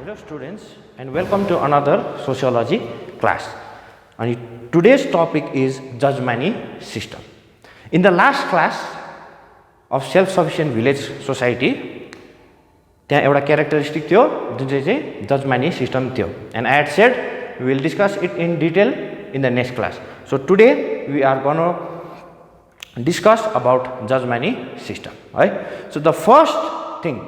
Hello students and welcome to another sociology class. And today's topic is Jajmani system. In the last class of self-sufficient village society, त्यहाँ एउटा characteristic थियो जुन चाहिँ Jajmani system थियो. And I had said we will discuss it in detail in the next class. So today we are going to discuss about Jajmani system. Right? So the first thing,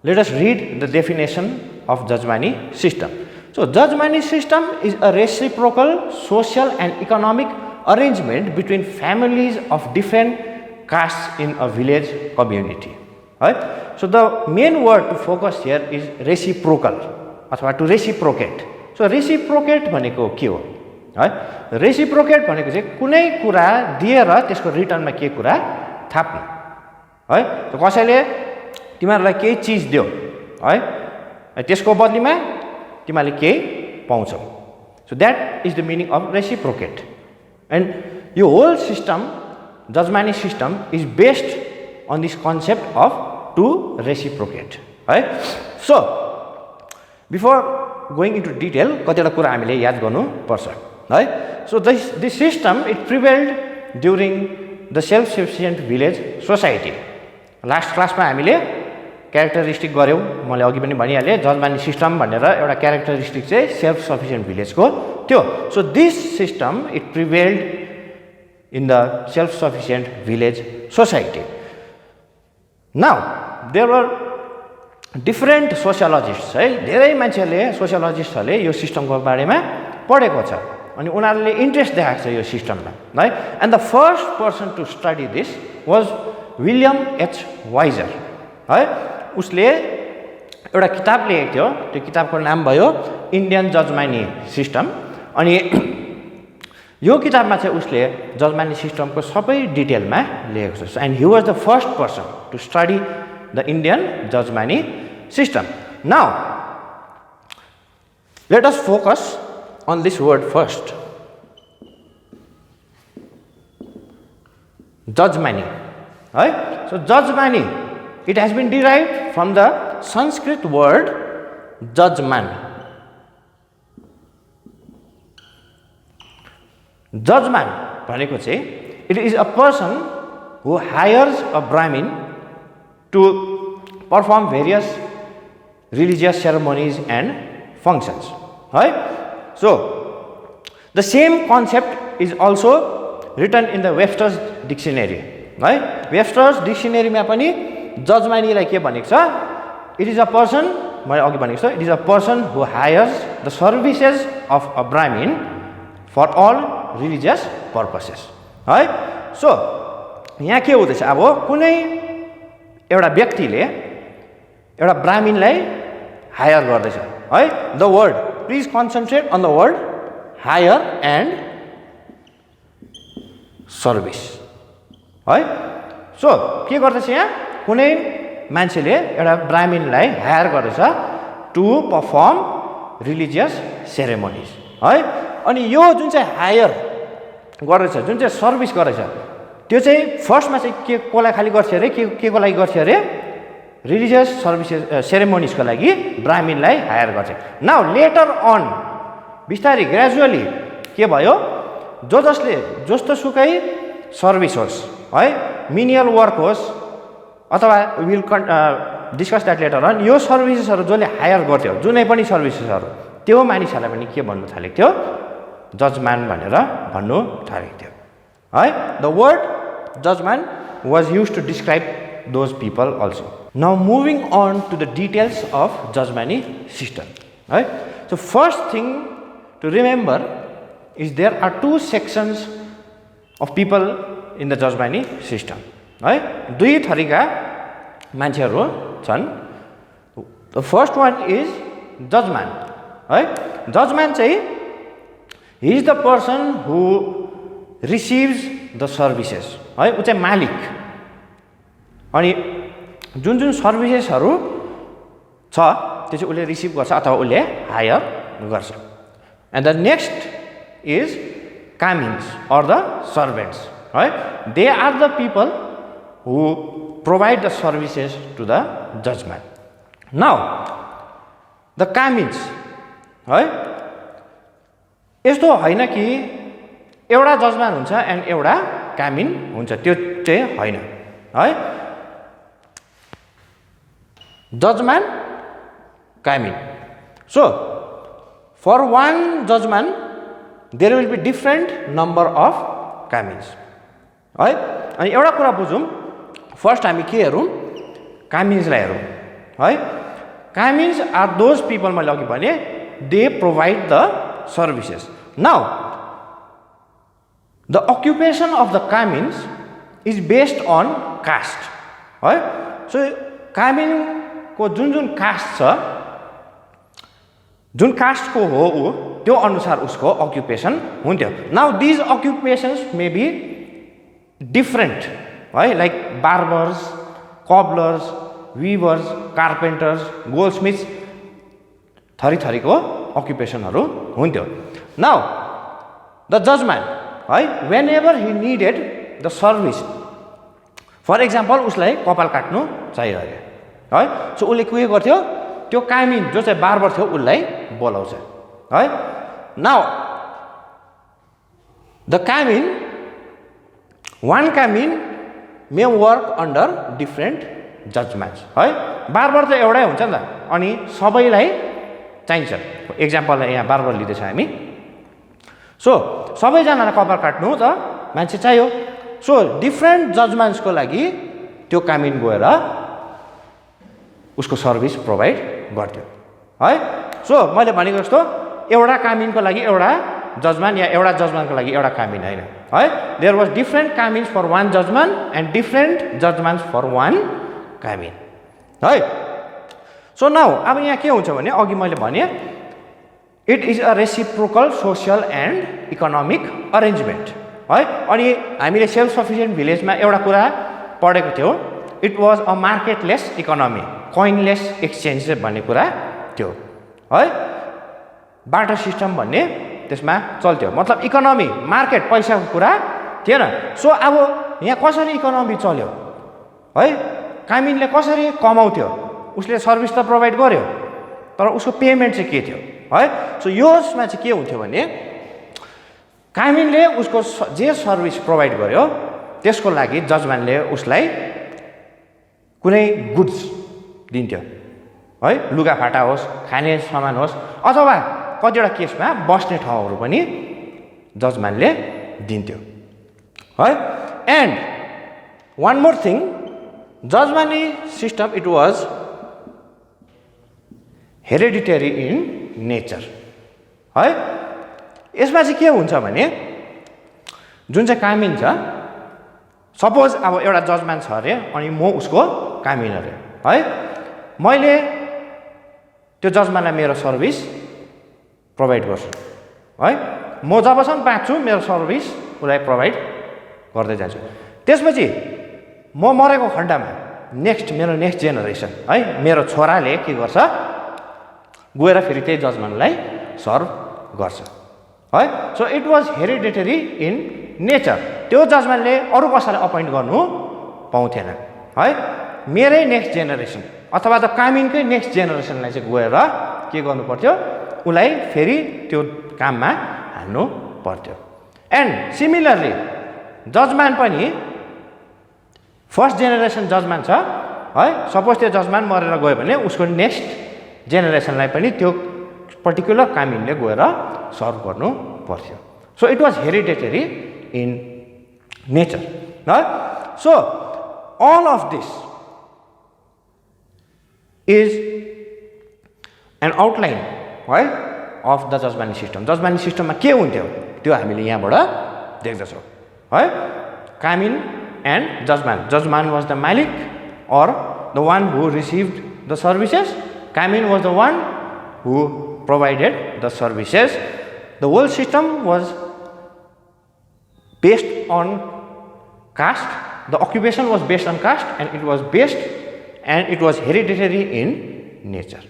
let us read the definition of Jajmani system. So Jajmani system is a reciprocal social and economic arrangement between families of different castes in a village community. Right? So the main word to focus here is reciprocal अथवा to reciprocate. So reciprocate भनेको के हो? है? Reciprocate भनेको चाहिँ कुनै कुरा दिएर त्यसको रिटर्नमा के कुरा थाप्नु. है? तो कसैले तिमीहरुलाई केही चीज दियो, है? त्यसको बदलीमा तिमीले केही पाउँछौ. So that is the meaning of reciprocate. And your whole system, Jajmani system, is based on this concept of to reciprocate. Right? So before going into detail, कतिवटा कुरा हामीले याद गर्नु पर्छ. Right? So this system it prevailed during the self-sufficient village society. Last class मा हामीले characteristic गर्यौ, मैले अघि पनि भनिहाले जजमानी सिस्टम भनेर एउटा क्यारेक्टरिस्टिक चाहिँ सेल्फ सफिसिएन्ट भिलेजको थियो. So this system it prevailed in the self sufficient village society. Now there were different sociologists, है, धेरै मान्छेहरूले सोसियोलोजिस्टहरूले यो सिस्टमको बारेमा पढेको छ अनि उनीहरूले इन्ट्रेस्ट देखाएको छ यो सिस्टममा, है. And the first person to study this was William H Wiser. है, उसले एउटा किताब लेखेको थियो. त्यो किताबको नाम भयो इन्डियन जजमानी सिस्टम. अनि यो किताबमा चाहिँ उसले जजमानी सिस्टमको सबै डिटेलमा लेखेको छ. And he was the first person to study the Indian jajmani system. Now let us focus on this word first. Jajmani. Right? So Jajmani, it has been derived from the Sanskrit word jajman. Jajman भनेको चाहिँ it is a person who hires a Brahmin to perform various religious ceremonies and functions. Right? So the same concept is also written in the Webster's dictionary. Right? Webster's dictionary मा पनि जजमानीलाई के भनेको छ? It is a person, मैले अघि भनेको छु, it is a person who hires the services of a Brahmin for all religious purposes. है? So यहाँ के हुँदैछ? अब कुनै एउटा व्यक्तिले एउटा ब्राह्मणलाई हायर गर्दैछ, है? The word, please concentrate on the word hire and service. है? So के गर्दैछ यहाँ? कुनै मान्छेले एउटा ब्राह्मणलाई हायर गर्दैछ टु परफर्म रिलिजियस सेरेमोनिज. है? अनि यो जुन चाहिँ हायर गर्दैछ, जुन चाहिँ सर्भिस गर्दैछ, त्यो चाहिँ फर्स्टमा चाहिँ के कोलाई खाली गर्छ अरे, के को लागि गर्छ अरे? रिलिजियस सर्भिसेस सेरेमोनिजको लागि ब्राह्मणलाई हायर गर्छ. नाउ लेटर अन बिस्तारै ग्रेजुअली के भयो? जसले जस्तो सुकै सर्भिस होस्, है, मिनियल वर्क होस् अथवा will discuss that later on, यो सर्भिसेसहरू जसले हायर गर्थ्यो, जुनै पनि सर्भिसेसहरू, त्यो मानिसहरूलाई पनि के भन्नु थालेको थियो? जजमान भनेर भन्नु थालेको थियो. है? The word jajman was used to describe those people also. Now moving on to the details of Jajmani system. Right? So first thing to remember is there are two sections of people in the Jajmani system. Right? दुई थरीका मान्छेहरू छन्. The first one is judgeman. Right? Judgeman चाहिँ he is the person who receives the services. है? उ चाहिँ मालिक. अनि जुन जुन सर्भिसेसहरू छ त्यो चाहिँ उसले रिसिभ गर्छ अथवा उसले हायर गर्छ. And the next is kamins or the servants. है? They are the people who provide the services to the jajman. Now the kamins है यस्तो होइन कि एउटा जजम्यान हुन्छ एन्ड एउटा कामिन हुन्छ, त्यो चाहिँ होइन है। Jajman kamin, so for one jajman there will be different number of kamins है। अनि एउटा कुरा बुझौँ, फर्स्ट हामी के हेरौँ, कामिन्सलाई हेरौँ है। कामिन्स आर दोज पिपल, मैले अघि भने, they provide the services. Now the occupation of the kamins is based on caste है। सो कामिनको जुन जुन कास्ट छ, जुन कास्टको हो ऊ, त्यो अनुसार उसको अक्युपेसन हुन्थ्यो। Now these occupations may be different है, like barbers, cobblers, weavers, carpenters, goldsmiths, थरीथरीको अक्युपेसनहरू हुन्थ्यो। नाउ द जजम्यान है, whenever he needed the service, for example उसलाई कपाल काट्नु चाहियो अरे है, सो उसले के गर्थ्यो, त्यो कामिन जो चाहिँ बार्बर थियो उसलाई बोलाउँछ है। Now the kamin, one kamin may work under different jajmans है। बार्बर त एउटै हुन्छ नि त, अनि सबैलाई चाहिन्छ। एक्जाम्पल यहाँ बार्बर लिँदैछ हामी, सो सबैजनालाई कपाल काट्नु त मान्छे चाहियो, सो डिफ्रेन्ट जजम्यान्सको लागि त्यो कामिन गएर उसको सर्भिस प्रोभाइड गर्थ्यो है। सो मैले भनेको जस्तो एउटा कामिनको लागि एउटा जजम्यान या एउटा जजम्यानको लागि एउटा कामिन होइन है। There was different kamins for one jajman and different jajmans for one kamin है। सो नाउ अब यहाँ के हुन्छ भने, अघि मैले भने it is a reciprocal social and economic arrangement है। अनि हामीले सेल्फ सफिसियन्ट भिलेजमा एउटा कुरा पढेको थियौँ, it was a marketless economy, coinless exchange भन्ने कुरा थियो है। बाटर सिस्टम भन्ने त्यसमा चल्थ्यो, मतलब इकोनोमी, मार्केट, पैसाको कुरा थिएन। सो अब यहाँ कसरी इकोनोमी चल्यो है, कामिनले कसरी कमाउँथ्यो, उसले सर्भिस त प्रोभाइड गर्यो तर उसको पेमेन्ट चाहिँ के थियो है। सो यसमा चाहिँ के हुन्थ्यो भने, कामिनले उसको जे सर्भिस प्रोभाइड गर्यो त्यसको लागि जजम्यानले उसलाई कुनै गुड्स दिन्थ्यो है, लुगाफाटा होस्, खाने सामान होस्, अथवा कतिवटा केसमा बस्ने ठाउँहरू पनि जजम्यानले दिन्थ्यो है। And one more thing, jajmani system it was hereditary in nature है। यसमा चाहिँ के हुन्छ भने, जुन चाहिँ कामिन छ, सपोज अब एउटा जजम्यान छ अरे अनि म उसको कामिन अरे है, मैले त्यो जजम्यानलाई मेरो सर्भिस प्रोभाइड गर्छु है। म जबसम्म बाँच्छु मेरो सर्भिस उसलाई प्रोभाइड गर्दै जान्छु। त्यसपछि म मरेको खण्डमा मेरो नेक्स्ट जेनेरेसन है, मेरो छोराले के गर्छ, गएर फेरि त्यही जजम्यानलाई सर्भ गर्छ है। So it was hereditary in nature, त्यो जजम्यानले अरू कसैलाई अपोइन्ट गर्नु पाउँथेन है। मेरै नेक्स्ट जेनेरेसन अथवा त कामिनकै नेक्स्ट जेनेरेसनलाई चाहिँ गएर के गर्नु पर्थ्यो, उसलाई फेरि त्यो काममा हाल्नु पर्थ्यो। एन्ड सिमिलरली जजम्यान पनि, फर्स्ट जेनेरेसन जजम्यान छ है, सपोज त्यो जजम्यान मरेर गयो भने उसको नेक्स्ट जेनेरेसनलाई पनि त्यो पर्टिकुलर कामिनले गएर सर्भ गर्नु पर्थ्यो। So it was hereditary in nature है। So all of this is an outline है of the jajmani system. Jajmani सिस्टममा के हुन्थ्यो त्यो हामीले यहाँबाट देख्दछौँ है। Kamin and jajman, jajman was the मालिक or the one who received the services, kamin was the one who provided the services. The whole system was based on caste, the occupation was based on caste, and it was hereditary in nature.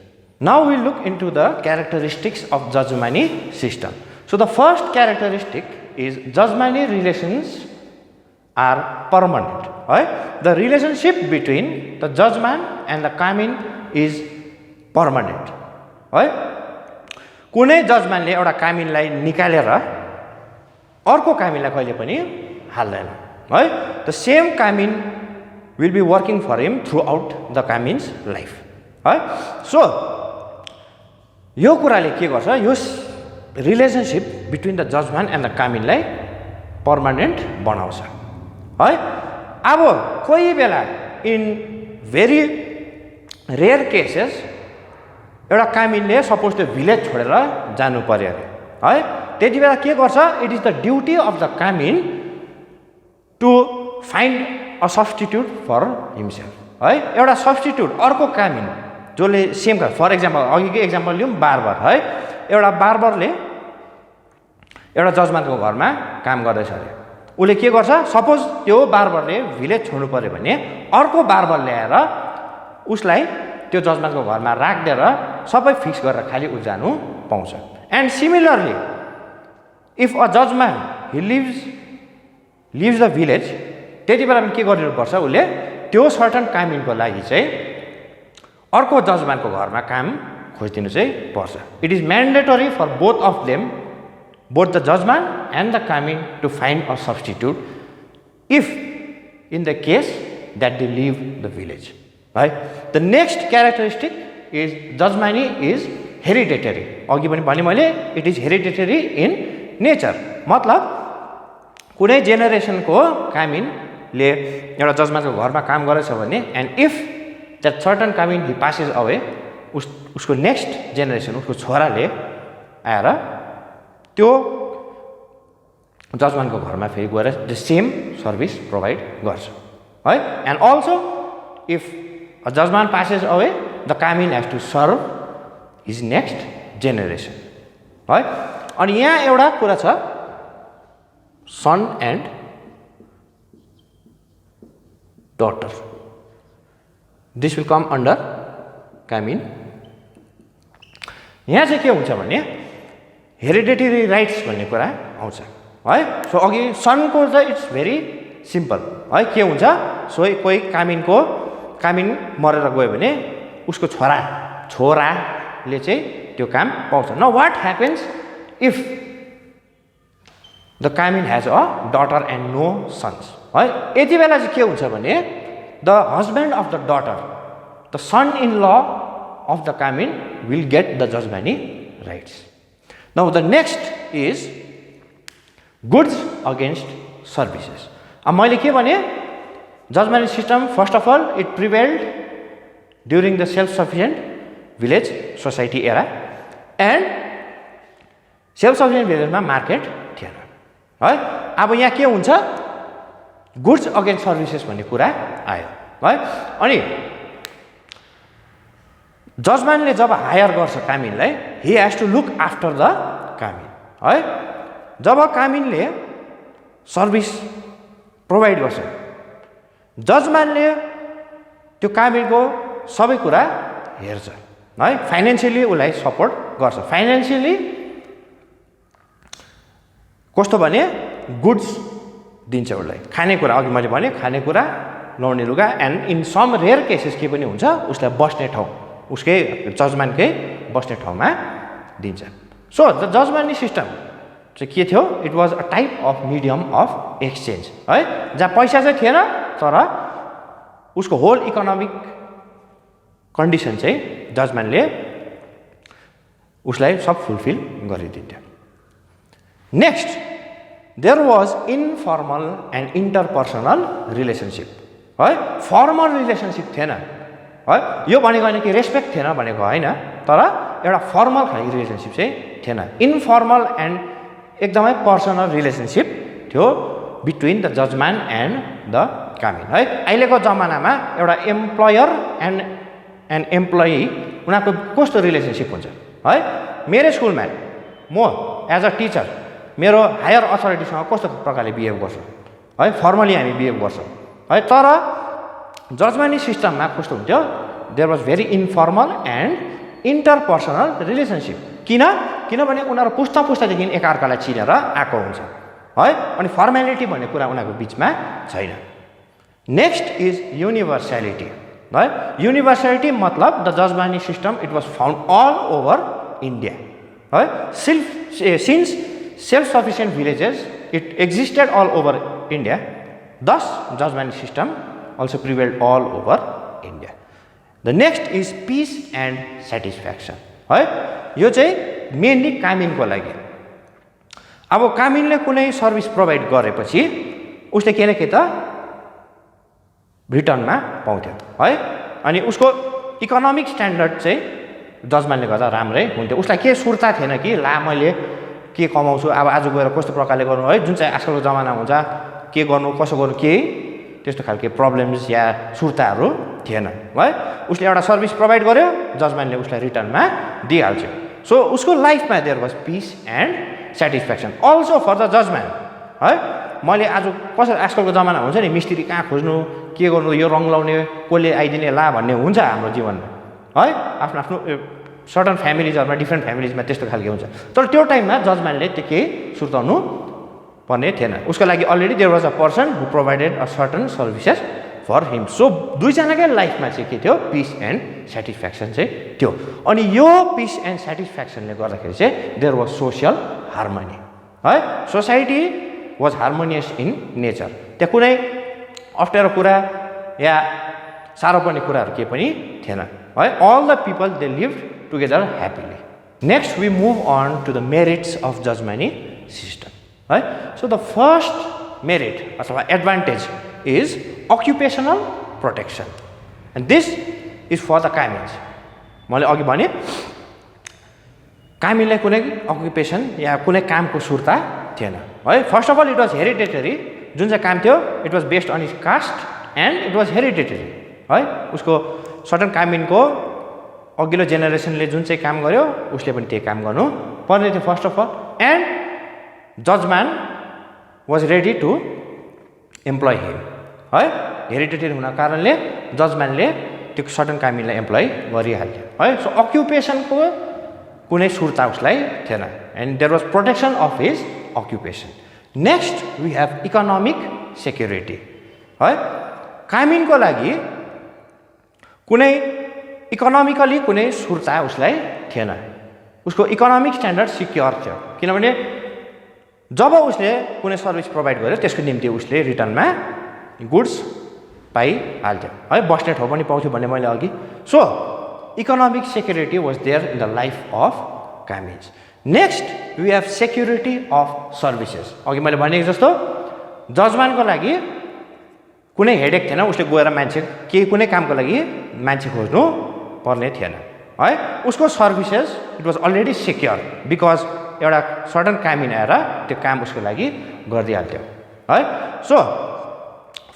Now we look into the characteristics of Jajmani system. So the first characteristic is Jajmani relations are permanent. Right? The relationship between the judgeman and the kamin is permanent. है कुनै जजमेन्टले एउटा कामिनलाई निकालेर अर्को कामिनलाई कहिले पनि हाल्दैन है the same kamin will be working for him throughout the kamin's life है सो यो कुराले के गर्छ यो relationship between the jajman and the कामिनलाई पर्मानेन्ट बनाउँछ है अब कोही बेला इन भेरी रेयर केसेस एउटा कामिनले सपोज त्यो भिलेज छोडेर जानु पर्यो अरे है त्यति बेला के गर्छ it is the duty of the kamin to find a substitute for himself है एउटा सब्स्टिट्युट अर्को कामिन जसले सेम फर इक्जाम्पल अघिकै इक्जाम्पल लिउँ बार्बर है एउटा बार्बरले एउटा जजमेन्टको घरमा काम गर्दैछ अरे उसले के गर्छ सपोज त्यो बार्बरले भिलेज छोड्नु पर्यो भने अर्को बार्बर ल्याएर उसलाई त्यो जजमेन्टको घरमा राखिदिएर सबै फिक्स गरेर खालि ऊ जानु पाउँछ and similarly if a judgment he leaves the village त्यति बेला के गरिनुपर्छ उसले त्यो सर्टन कामिनको लागि चाहिँ अर्को जजमेन्टको घरमा काम खोजिदिनु चाहिँ पर्छ it is mandatory for both of them both the judgment and the kamin to find a substitute if in the case that they leave the village right the next characteristic is judgmani is hereditary अघि पनि भने मैले it is hereditary in nature मतलब कुनै जेनेरेसनको कामिनले एउटा जजमेन्टको घरमा काम गरेछ भने and if that certain kamin he passes away उसको नेक्स्ट जेनेरेसन उसको छोराले आएर त्यो जजमेन्टको घरमा फेरि गएर द सेम सर्भिस प्रोभाइड गर्छ है and also if a jajman passes away the kamin has to serve his next generation है अनि यहाँ एउटा कुरा छ son and daughter this will come under kamin यहाँ चाहिँ के हुन्छ भने हेरिडेटरी राइट्स भन्ने कुरा आउँछ है सो अघि सनको चाहिँ इट्स भेरी सिम्पल है के हुन्छ सो कोही कामिन मरेर गयो भने उसको छोराले चाहिँ त्यो काम पाउँछ न what happens if the kamin has a daughter and no sons है यति बेला चाहिँ के हुन्छ भने the husband of the daughter the son in law of the kamin will get the jajmani rights Now the next is goods against services. अब मैले के भने jajman system first of all it prevailed during the self sufficient village society era and self sufficient भिलेजमा market थिएन है अब यहाँ के हुन्छ गुड्स अगेन्स्ट सर्भिसेस भन्ने कुरा आयो है अनि जजमेन्टले जब हायर गर्छ कामिनलाई he has to look after the kamin है जब कामिनले सर्भिस प्रोभाइड गर्छ जजमेन्टले त्यो कामिनको सबै कुरा हेर्छ है फाइनेन्सियली उसलाई सपोर्ट गर्छ फाइनेन्सियली कस्तो भने गुड्स दिन्छ उसलाई खानेकुरा अघि मैले भने खानेकुरा लाउने लुगा and in some rare cases के पनि हुन्छ उसलाई बस्ने ठाउँ उसकै जजमेन्टकै बस्ने ठाउँमा दिन्छ सो द जजमेन्ट सिस्टम चाहिँ के थियो it was a type of medium of exchange है जहाँ पैसा चाहिँ थिएन तर उसको होल इकोनोमिक कन्डिसन चाहिँ जजमेन्टले उसलाई सब फुलफिल गरिदिन्थ्यो next there was informal and interpersonal relationship है फर्मल रिलेसनसिप थिएन है यो भनेको होइन कि रेस्पेक्ट थिएन भनेको होइन तर एउटा फर्मल खालको रिलेसनसिप चाहिँ थिएन इन्फर्मल एन्ड एकदमै पर्सनल रिलेसनसिप थियो between the jajman and the kamin है अहिलेको जमानामा एउटा एम्प्लोयर एन्ड एम्प्लोइ उनीहरूको कस्तो रिलेसनसिप हुन्छ है मेरो स्कुलमा म एज अ टिचर मेरो हायर अथोरिटीसँग कस्तो प्रकारले बिहेभ गर्छु है फर्मली हामी बिहेभ गर्छौँ है तर जजमेन्ट सिस्टममा कस्तो हुन्थ्यो there was very informal and interpersonal relationship किनभने उनीहरू पुस्तादेखि एकअर्कालाई चिनेर आएको हुन्छ है अनि फर्मेलिटी भन्ने कुरा उनीहरूको बिचमा छैन नेक्स्ट इज युनिभर्सालिटी है युनिभर्सालिटी मतलब the jajmani system it was found all over India है since self sufficient villages it existed all over India thus jajmani system also prevailed all over India. The next is peace and satisfaction. है यो चाहिँ mainly कामिनको लागि अब कामिनले कुनै service provide गरेपछि उसले के न के त रिटर्नमा पाउँथ्यो है अनि उसको इकोनोमिक स्ट्यान्डर्ड चाहिँ जजमानले गर्दा राम्रै हुन्थ्यो उसलाई के सुर्ता थिएन कि ला मैले के कमाउँछु अब आज गएर कस्तो प्रकारले गर्नु है जुन चाहिँ आजकलको जमाना हुन्छ के गर्नु कसो गर्नु केही त्यस्तो खालके प्रब्लम्स या सुर्ताहरू थिएन है उसले एउटा सर्भिस प्रोभाइड गर्यो जजमानले उसलाई रिटर्नमा दिइहाल्छ सो उसको लाइफमा there was peace and satisfaction also for the jajman है मैले आज कसरी आजकलको जमाना हुन्छ नि मिस्त्री कहाँ खोज्नु के गर्नु यो रङ लाउने कसले आइदिने ला भन्ने हुन्छ हाम्रो जीवनमा है आफ्नो आफ्नो सर्टन फ्यामिलिजहरूमा डिफ्रेन्ट फ्यामिलिजमा त्यस्तो खालके हुन्छ तर त्यो टाइममा जजम्यानले त्यो केही सुर्ताउनु पर्ने थिएन उसको लागि already there was a person who provided a certain services for him so दुईजनाकै लाइफमा चाहिँ के थियो पिस एन्ड सेटिस्फ्याक्सन चाहिँ थियो अनि यो पिस एन्ड सेटिस्फ्याक्सनले गर्दाखेरि चाहिँ देयर वाज सोसियल हार्मोनी है society was harmonious in nature त्यहाँ कुनै अप्ठ्यारो कुरा या साह्रो पर्ने कुराहरू केही पनि थिएन है all the people they live together happily next we move on to the merits of jajmani system है सो द फर्स्ट मेरिट अथवा advantage is occupational protection and this is for the kamins मैले अघि भने कामिनलाई कुनै अक्युपेसन या कुनै कामको सुर्ता थिएन है first of all it was hereditary जुन चाहिँ काम थियो it was based on his caste and it was hereditary है उसको सर्टन कामिनको अघिल्लो जेनेरेसनले जुन चाहिँ काम गर्यो उसले पनि त्यही काम गर्नु पर्ने थियो first of all and jajman was ready to employ him है हेरिडेटरी हुन कारणले जजम्यानले त्यो सर्टन कामिनलाई एम्प्लोय गरिहाल्थ्यो है सो अक्युपेसनको कुनै सुर्ता उसलाई थिएन and there was protection of his occupation next we have economic security है कामिनको लागि कुनै इकोनोमिकली कुनै सुर्ता उसलाई थिएन उसको इकोनोमिक स्ट्यान्डर्ड सिक्योर थियो किनभने जब उसले कुनै सर्भिस प्रोभाइड गर्यो त्यसको निम्ति उसले रिटर्नमा गुड्स पाइहाल्थ्यो है बस्ने ठाउँ पनि पाउँथ्यो भने मैले अघि so economic security was there in the life of kamins next we have security of services अघि मैले भनेको जस्तो जजमानको लागि कुनै हेडेक थिएन उसले गएर मान्छे केही कुनै कामको लागि मान्छे खोज्नु पर्ने थिएन है उसको services it was already secure because एउटा सर्टन कामिन आएर त्यो काम उसको लागि गरिदिइहाल्थ्यो है so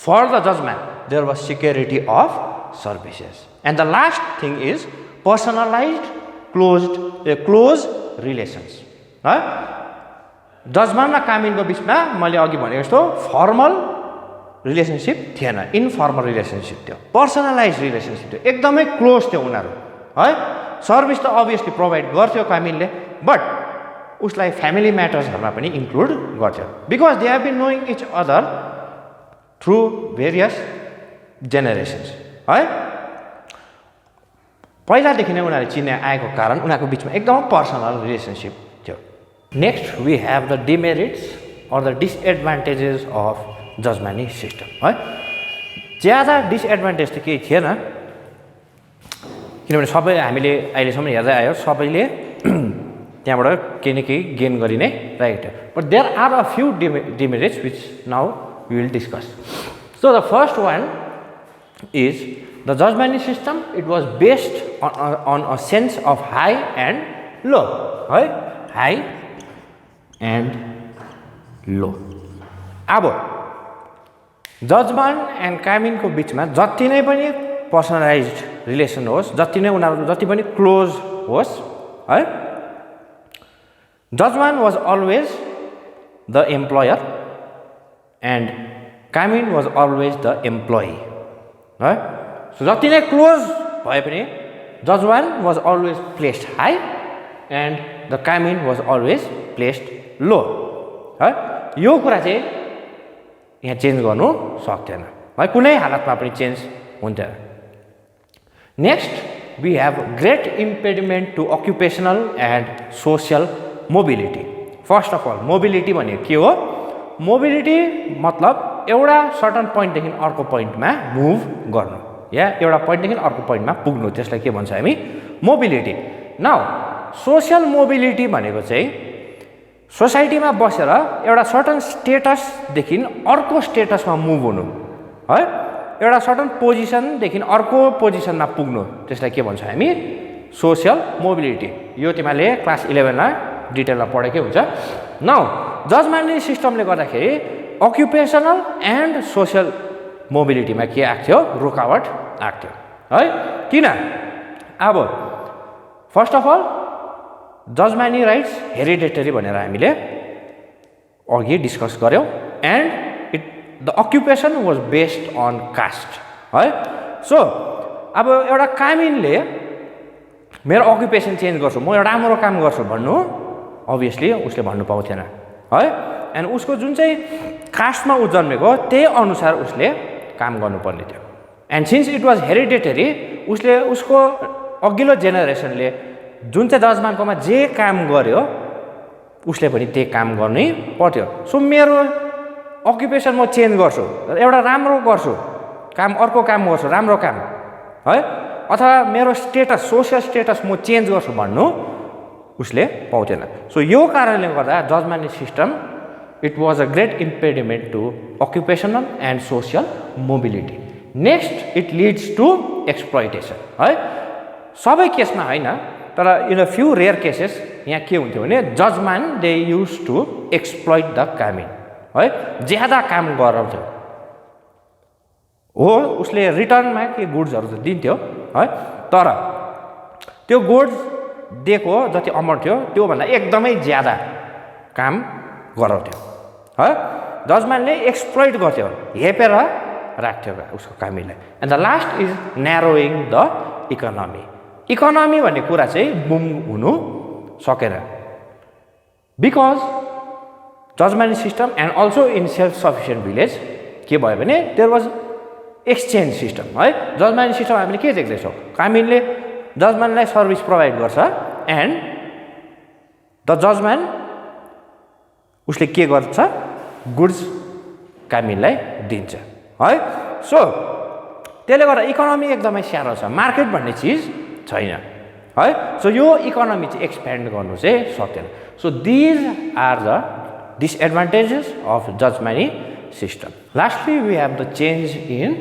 for the jajman there was security of services and the last thing is personalized close relations है जजम्यान र कामिनको बिचमा मैले अघि भनेको जस्तो फर्मल रिलेसनसिप थिएन इनफर्मल रिलेसनसिप थियो पर्सनलाइज रिलेसनसिप थियो एकदमै क्लोज थियो उनीहरू है सर्भिस त अभियसली प्रोभाइड गर्थ्यो कामिनले बट उसलाई फ्यामिली म्याटर्सहरूमा पनि इन्क्लुड गर्थ्यो because they have been knowing each other through various generations है पहिलादेखि नै उनीहरूले चिन्ने आएको कारण उनीहरूको बिचमा एकदम पर्सनल रिलेसनसिप थियो next we have the demerits or the disadvantages of jajmani system है ज्यादा डिसएडभान्टेज त केही थिएन किनभने सबै हामीले अहिलेसम्म हेर्दै आयो सबैले त्यहाँबाट केही न केही गेन गरि नै रहेको थियो but there are a few demerits which now we will discuss so the first one is the jajmani system it was based on a sense of high and low है हाई एन्ड लो अब जजमान and कामिनको बिचमा जति नै पनि personalised relation होस् जति नै उनीहरू जति पनि क्लोज होस् है jajman was always the employer and kamin was always the employee है सो जति नै क्लोज भए पनि jajman was always placed high and the kamin was always placed low है यो कुरा चाहिँ यहाँ चेन्ज गर्नु सक्थेन है कुनै हालतमा पनि चेन्ज हुन्थेन next we have great impediment to occupational and social mobility. First of all mobility भनेको के हो? मोबिलिटी मतलब एउटा सर्टन पोइन्टदेखि अर्को पोइन्टमा मुभ गर्नु या एउटा पोइन्टदेखि अर्को पोइन्टमा पुग्नु, त्यसलाई के भन्छ हामी? मोबिलिटी। नाउ सोसियल मोबिलिटी भनेको चाहिँ सोसाइटीमा बसेर एउटा सर्टन स्टेटसदेखि अर्को स्टेटसमा मुभ हुनु है, एउटा सर्टन पोजिसनदेखि अर्को पोजिसनमा पुग्नु, त्यसलाई के भन्छ हामी? Social mobility. यो तिमीले क्लास 11 मा डिटेलमा पढेकै हुन्छ। नाउ जजमेन्ट सिस्टमले गर्दाखेरि अक्युपेसनल एन्ड सोसियल मोबिलिटीमा के आएको थियो? रुकावट आएको थियो है। किन? अब first of all jajmani rights hereditary भनेर हामीले अघि डिस्कस गऱ्यौँ and the occupation was based on caste है। सो अब एउटा कामिनले मेरो अक्युपेसन चेन्ज गर्छु, म एउटा राम्रो काम गर्छु भन्नु अभियसली उसले भन्नु पाउँथेन है। एन्ड उसको जुन चाहिँ कास्टमा ऊ जन्मेको त्यही अनुसार उसले काम गर्नुपर्ने थियो। And since it was hereditary उसले उसको अघिल्लो जेनेरेसनले जुन चाहिँ जजमानकोमा जे काम गर्यो उसले पनि त्यही काम गर्नै पर्थ्यो। सो मेरो अक्युपेसन म चेन्ज गर्छु, एउटा राम्रो गर्छु काम, अर्को काम गर्छु राम्रो काम है, अथवा मेरो स्टेटस सोसियल स्टेटस म चेन्ज गर्छु भन्नु उसले पाउँथेन। सो यो कारणले गर्दा jajman system it was a great impediment to occupational and social mobility. Next it leads to exploitation है। सबै केसमा होइन तर in a few rare cases यहाँ के हुन्थ्यो भने jajman they use to exploit the kamin है, ज्यादा काम गराउँथ्यो हो। उसले रिटर्नमा के गुड्सहरू त दिन्थ्यो है, तर त्यो गुड्स दिएको जति अमाउन्ट थियो त्योभन्दा एकदमै ज्यादा काम गराउँथ्यो है। जजमेन्टले एक्सप्लोइट गर्थ्यो, हेपेर राख्थ्यो उसको कामीलाई। And the last is narrowing the economy. Economy भन्ने कुरा चाहिँ बुम हुनु सकेन because jajman system and also in self sufficient village के भयो भने देयर वाज एक्सचेन्ज सिस्टम है। जजमेन्ट सिस्टम हामीले के देख्दैछौँ? कामिनले जजमेन्टलाई सर्भिस प्रोभाइड गर्छ एन्ड द जजमेन्ट उसले के गर्छ? गुड्स कामिनलाई दिन्छ है। सो त्यसले गर्दा इकोनोमी एकदमै सानो छ, मार्केट भन्ने चिज छैन है। सो यो इकोनोमी चाहिँ एक्सप्यान्ड गर्नु चाहिँ सक्दैन। So these are the disadvantages of judgment system. Lastly we have the change in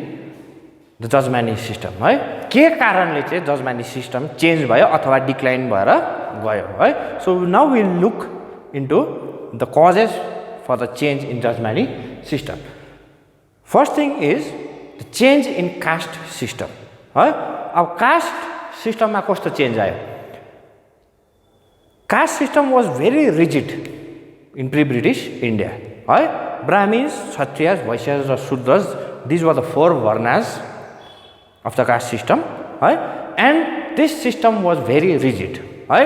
the judgment system है। के कारणले चाहिँ जजमेन्ट सिस्टम चेन्ज भयो अथवा डिक्लाइन भएर गयो है। So now will look into the causes for the change in judgement system. First thing is the change in caste system है। अब कास्ट सिस्टममा कस्तो चेन्ज आयो? Caste system was very rigid in pre British India है। ब्राह्मिन्स, क्षत्रियस, वैश्यस र Shudras these were the 4 varnas of the caste system है। And this system was very rigid है।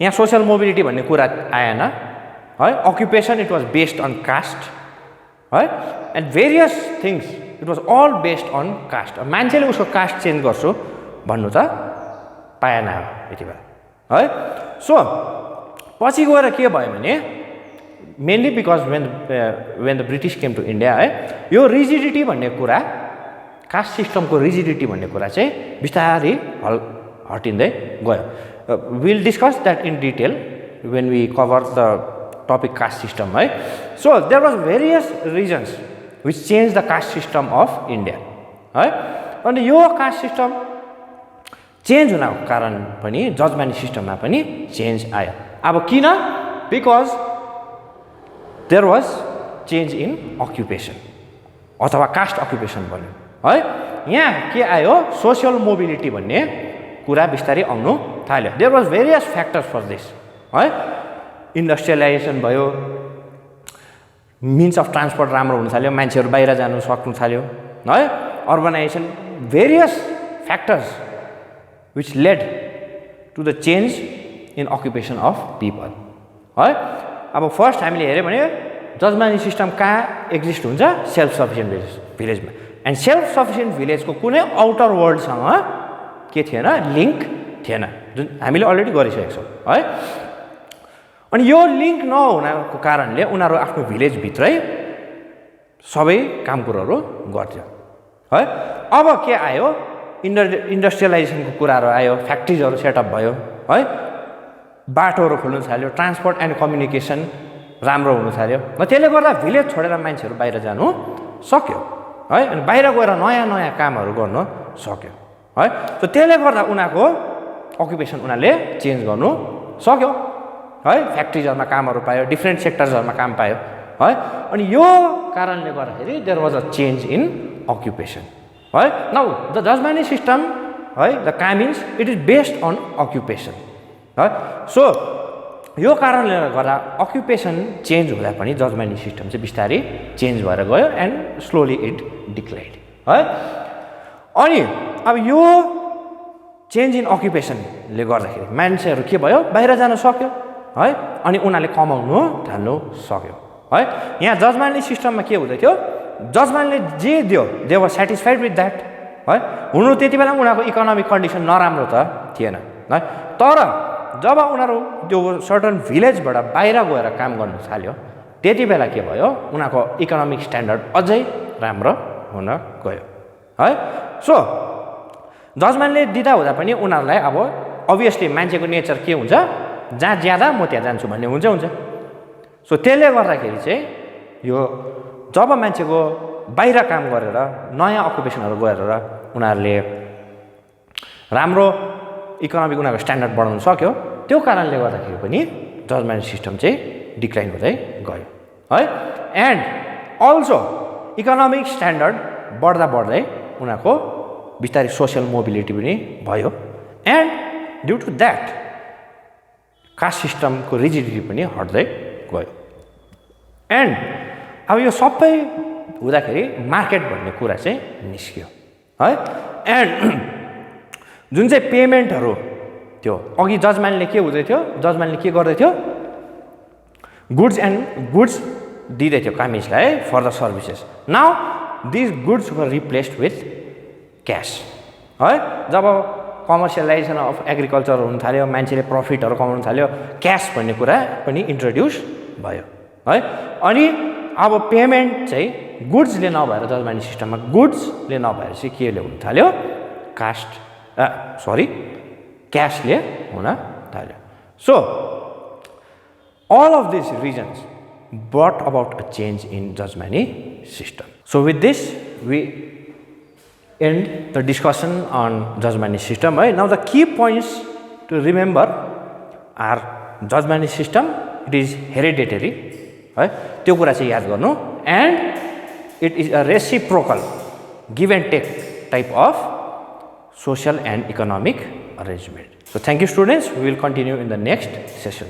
यहाँ सोसियल मोबिलिटी भन्ने कुरा आएन है। Occupation it was based on caste है। And various things it was all based on caste. मान्छेले उसको कास्ट चेन्ज गर्छु भन्नु त पाएन यति बेला है। सो पछि गएर के भयो भने mainly because when the British came to India है, यो रिजिडिटी भन्ने कुरा, कास्ट सिस्टमको रिजिडिटी भन्ने कुरा चाहिँ बिस्तारै हटिँदै गयो। Will discuss that in detail when we cover the topic caste system है। So there was various reasons which change the caste system of India है। अनि यो कास्ट सिस्टम चेन्ज हुनको कारण पनि जजमेन्ट सिस्टममा पनि चेन्ज आयो। अब किन? Because there was change in occupation अथवा कास्ट अक्युपेसन भन्यो है। यहाँ के आयो? सोसियल मोबिलिटी भन्ने कुरा बिस्तारै आउनु थाल्यो। There was various factors for this है। इन्डस्ट्रियलाइजेसन भयो, मिन्स अफ ट्रान्सपोर्ट राम्रो हुन थाल्यो, मान्छेहरू बाहिर जानु सक्नु थाल्यो है। Urbanisation, various factors which led to the change in occupation of people है। अब फर्स्ट हामीले हेऱ्यो भने जजमेन्ट सिस्टम कहाँ एक्जिस्ट हुन्छ? सेल्फ सफिसियन्ट भिलेजमा। एन्ड सेल्फ सफिसियन्ट भिलेजको कुनै आउटर वर्ल्डसँग के थिएन, लिङ्क थिएन, जुन हामीले अलरेडी गरिसकेका छौँ है। अनि यो लिङ्क नहुनको कारणले उनीहरू आफ्नो भिलेजभित्रै सबै काम कुरोहरू गर्थ्यो है। अब के आयो, इन्डस्ट्रियलाइजेसनको कुराहरू आयो, फ्याक्ट्रिजहरू सेटअप भयो है, बाटोहरू खोल्नु थाल्यो, ट्रान्सपोर्ट एन्ड कम्युनिकेसन राम्रो हुनु थाल्यो। त्यसले गर्दा भिलेज छोडेर मान्छेहरू बाहिर जानु सक्यो है, अनि बाहिर गएर नयाँ नयाँ कामहरू गर्न सक्यो है। सो त्यसले गर्दा उनीहरूको अकुपेसन उनीहरूले चेन्ज गर्नु सक्यो है, फ्याक्ट्रिजहरूमा कामहरू पायो, डिफ्रेन्ट सेक्टर्सहरूमा काम पायो है। अनि यो कारणले गर्दाखेरि there was a change in occupation है। नाउ द जजमेन्ट सिस्टम है, the kamins it is based on occupation है। सो यो कारणले गर्दा अक्युपेसन चेन्ज हुँदा पनि जजमेन्ट सिस्टम चाहिँ बिस्तारै चेन्ज भएर गयो एन्ड स्लोली इट डिक्लाइड है। अनि अब यो चेन्ज इन अक्युपेसनले गर्दाखेरि मान्छेहरू के भयो, बाहिर जान सक्यो है, अनि उनीहरूले कमाउनु थाल्नु सक्यो है। यहाँ जजमेन्ट सिस्टममा के हुँदै थियो, जजमेन्टले जे दियो they were satisfied with that है। हुनु त्यति बेला उनीहरूको इकोनोमिक कन्डिसन नराम्रो त थिएन है, तर जब उनीहरू त्यो सर्टन भिलेजबाट बाहिर गएर काम गर्नु थाल्यो त्यति बेला के भयो, उनीहरूको इकोनोमिक स्ट्यान्डर्ड अझै राम्रो हुन गयो है। सो जजमेन्टले दिँदा हुँदा पनि उनीहरूलाई अब अभियसली मान्छेको नेचर के हुन्छ, जहाँ ज्यादा म त्यहाँ जान्छु भन्ने हुन्छ। सो त्यसले गर्दाखेरि चाहिँ यो जब मान्छेको बाहिर काम गरेर नयाँ अकुपेसनहरू गरेर उनीहरूले राम्रो इकोनोमिक उनीहरूको स्ट्यान्डर्ड बढाउन सक्यो, त्यो कारणले गर्दाखेरि पनि जजमेन्ट सिस्टम चाहिँ डिक्लाइन हुँदै गयो है। एन्ड अल्सो इकोनोमिक स्ट्यान्डर्ड बढ्दा बढ्दै उनीहरूको बिस्तारै सोसियल मोबिलिटी पनि भयो and due to that caste सिस्टमको रिजिडिटी पनि हट्दै गयो। एन्ड अब यो सबै हुँदाखेरि मार्केट भन्ने कुरा चाहिँ निस्क्यो है। एन्ड जुन चाहिँ पेमेन्टहरू थियो अघि जजमेन्टले के हुँदै थियो, जजमेन्टले के गर्दै थियो, गुड्स दिँदै थियो कामिजलाई for the services. Now this goods were replaced with cash है। जब कमर्सियलाइजेसन अफ एग्रिकल्चर हुन थाल्यो, मान्छेले प्रफिटहरू कमाउनु थाल्यो, क्यास भन्ने कुरा पनि इन्ट्रोड्युस भयो है। अनि अब पेमेन्ट चाहिँ गुड्सले नभएर जजमेन्ट सिस्टममा गुड्सले नभएर चाहिँ केले हुन थाल्यो, क्यासले हुन थाल्यो। So all of these reasons brought about a change in judgment system. So with this we end the discussion on judgment system. Right? Now the key points to remember are judgment system, it is hereditary, right? त्यो कुरा चाहिँ याद गर्नु, and it is a reciprocal give and take type of social and economic arrangement. So thank you students, we will continue in the next session.